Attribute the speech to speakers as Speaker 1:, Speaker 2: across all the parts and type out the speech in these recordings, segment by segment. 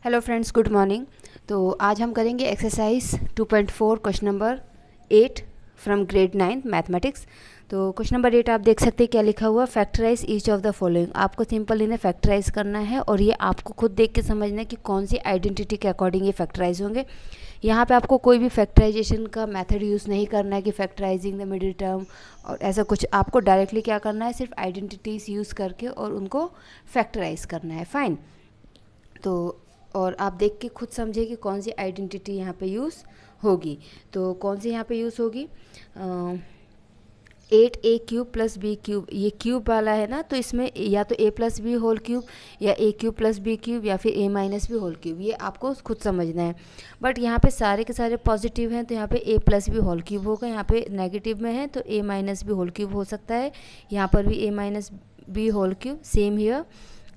Speaker 1: Hello friends, good morning. तो आज हम करेंगे exercise 2.4 question number 8 from grade 9 mathematics. तो क्वेश्चन नंबर 8 आप देख सकते हैं क्या लिखा हुआ, factorise each of the following. आपको सिंपल इन्हें फैक्टराइज करना है और ये आपको खुद देख के समझना है कि कौन सी आइडेंटिटी के अकॉर्डिंग ये फैक्टराइज होंगे। यहाँ पे आपको कोई भी फैक्टराइजेशन का मेथड यूज़ नहीं करना है कि फैक्टराइजिंग द मिडिल टर्म और ऐसा कुछ। आपको डायरेक्टली क्या करना है, सिर्फ आइडेंटिटीज़ यूज़ करके और उनको फैक्टराइज करना है। फाइन। तो और आप देख के खुद समझिए कि कौन सी आइडेंटिटी यहाँ पे यूज़ होगी। तो कौन सी यहाँ पे यूज़ होगी, 8a³ + b³। ये क्यूब वाला है ना, तो इसमें या तो a + b होल क्यूब या a³ + b³ या फिर a - b होल क्यूब, ये आपको खुद समझना है। बट यहाँ पे सारे के सारे पॉजिटिव हैं तो यहाँ पे a + b होल क्यूब होगा। यहाँ पे नेगेटिव में है तो a - b होल क्यूब हो सकता है। यहाँ पर भी a - b whole cube, same here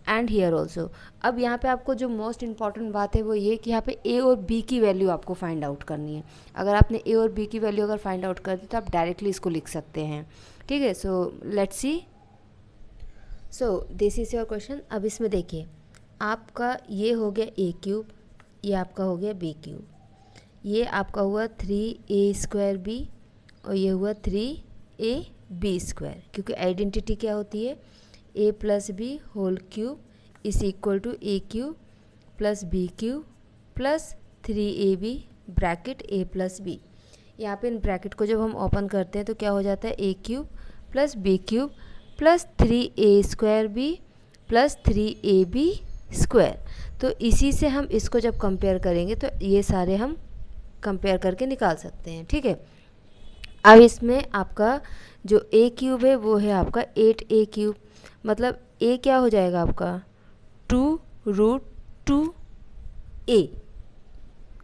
Speaker 1: and here also. अब यहाँ पे आपको जो मोस्ट इंपॉर्टेंट बात है वो ये कि यहाँ पे ए और बी की वैल्यू आपको फाइंड आउट करनी है। अगर आपने ए और बी की वैल्यू अगर फाइंड आउट कर दी तो आप डायरेक्टली इसको लिख सकते हैं। ठीक है, so let's see. So this is your question. अब इसमें देखिए, आपका ये हो गया a³, ये आपका हो गया b³, ये आपका हुआ 3a² b और ये हुआ 3ab², क्योंकि आइडेंटिटी क्या होती है, a + b whole cube = a³ + b³ + 3ab bracket a + b। यहाँ पे इन ब्रैकेट को जब हम ओपन करते हैं तो क्या हो जाता है, a³ + b³ + 3a² b + 3ab²। तो इसी से हम इसको जब कंपेयर करेंगे तो ये सारे हम कंपेयर करके निकाल सकते हैं। ठीक है, अब इसमें आपका जो a³ है वो है आपका 8a³, मतलब a क्या हो जाएगा आपका 2√2a।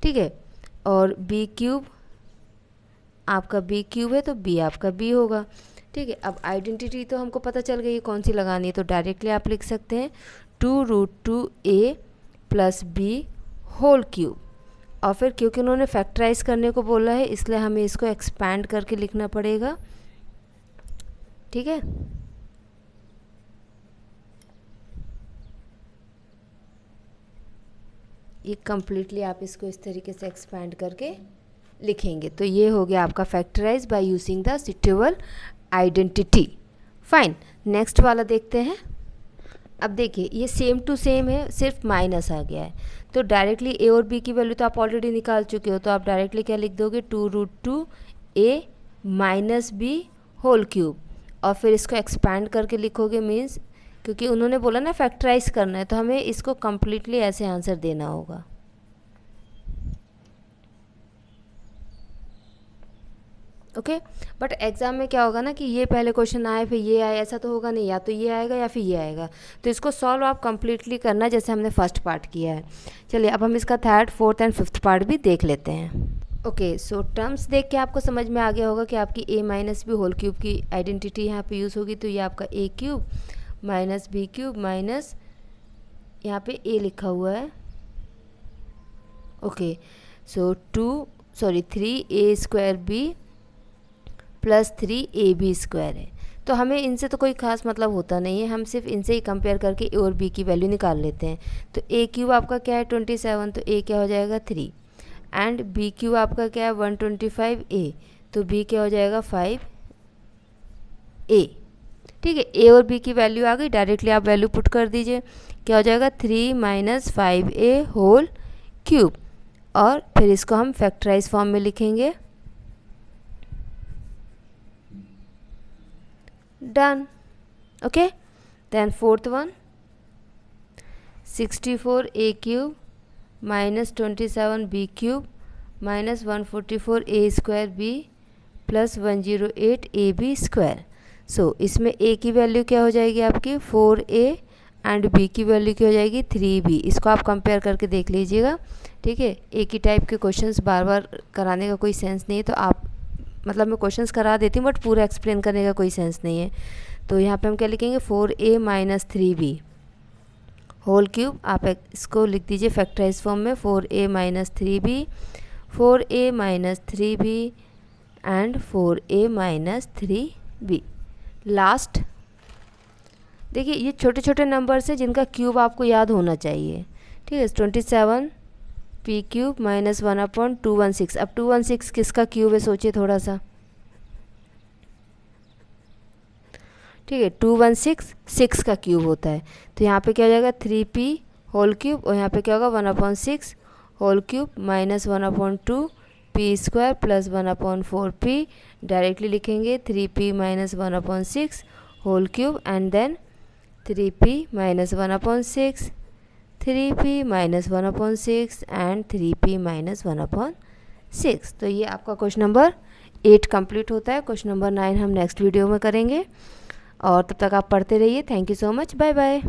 Speaker 1: ठीक है, और b³ आपका b³ है तो b आपका b होगा। ठीक है, अब आइडेंटिटी तो हमको पता चल गई है कौन सी लगानी है, तो डायरेक्टली आप लिख सकते हैं 2√2a + b होल क्यूब। और फिर क्योंकि उन्होंने फैक्टराइज करने को बोला है इसलिए हमें इसको एक्सपैंड करके लिखना पड़ेगा। ठीक है, ये कम्प्लीटली आप इसको इस तरीके से एक्सपैंड करके लिखेंगे तो ये हो गया आपका factorise by using the suitable identity. Fine, next वाला देखते हैं। अब देखिए ये सेम टू सेम है, सिर्फ माइनस आ गया है। तो डायरेक्टली a और b की वैल्यू तो आप ऑलरेडी निकाल चुके हो, तो आप डायरेक्टली क्या लिख दोगे, 2√2a - b होल क्यूब। और फिर इसको एक्सपैंड करके लिखोगे, मीन्स क्योंकि उन्होंने बोला ना फैक्टराइज करना है तो हमें इसको कम्प्लीटली ऐसे आंसर देना होगा। ओके, बट एग्जाम में क्या होगा ना कि ये पहले क्वेश्चन आए फिर ये आए, ऐसा तो होगा नहीं, या तो ये आएगा या फिर ये आएगा। तो इसको सॉल्व आप कम्प्लीटली करना जैसे हमने फर्स्ट पार्ट किया है। चलिए अब हम इसका third, fourth and fifth part भी देख लेते हैं। ओके, सो टर्म्स देख के आपको समझ में आ गया होगा कि आपकी a - b होल क्यूब की आइडेंटिटी यहाँ पे यूज़ होगी। तो ये आपका a³ - b³ माइनस यहाँ पे a लिखा हुआ है। ओके, सो 3a² b + 3ab² है। तो हमें इनसे तो कोई ख़ास मतलब होता नहीं है, हम सिर्फ इनसे ही कंपेयर करके a और b की वैल्यू निकाल लेते हैं। तो a³ आपका क्या है 27, तो a क्या हो जाएगा 3, एंड b³ आपका क्या है 125a, तो b क्या हो जाएगा 5a। ठीक है, a और b की वैल्यू आ गई, डायरेक्टली आप वैल्यू पुट कर दीजिए, क्या हो जाएगा 3 - 5a होल क्यूब। और फिर इसको हम फैक्टराइज फॉर्म में लिखेंगे। Done. Okay, then fourth one, 64a³ - 27b³ - 144a² + 108ab²। So इसमें a की वैल्यू क्या हो जाएगी आपकी 4a एंड b की वैल्यू क्या हो जाएगी 3b। इसको आप कंपेयर करके देख लीजिएगा। ठीक है, एक ही टाइप के क्वेश्चंस बार बार कराने का कोई सेंस नहीं है, तो आप मतलब मैं क्वेश्चंस करा देती हूँ बट पूरा एक्सप्लेन करने का कोई सेंस नहीं है। तो यहाँ पे हम क्या लिखेंगे 4a - 3b होल क्यूब। आप इसको लिख दीजिए फैक्टराइज फॉर्म में 4a - 3b, 4a - 3b and 4a - 3b। Last देखिए ये छोटे छोटे नंबर्स हैं जिनका क्यूब आपको याद होना चाहिए। ठीक है, 27 पी क्यूब माइनस 1/216। अब 216 किसका क्यूब है, सोचिए थोड़ा सा। ठीक है, 216 6 का क्यूब होता है, तो यहाँ पे क्या हो जाएगा 3p होल क्यूब, और यहाँ पे क्या होगा 1/6 whole cube minus 1/2 p square plus 1/4p। Directly लिखेंगे 3p minus 1/6 whole cube and then 3p minus 1/6, 3p minus 1/6 and 3p minus 1/6। तो ये आपका क्वेश्चन नंबर 8 कंप्लीट होता है। क्वेश्चन नंबर 9 हम नेक्स्ट वीडियो में करेंगे, और तब तक आप पढ़ते रहिए। Thank you so much, bye bye.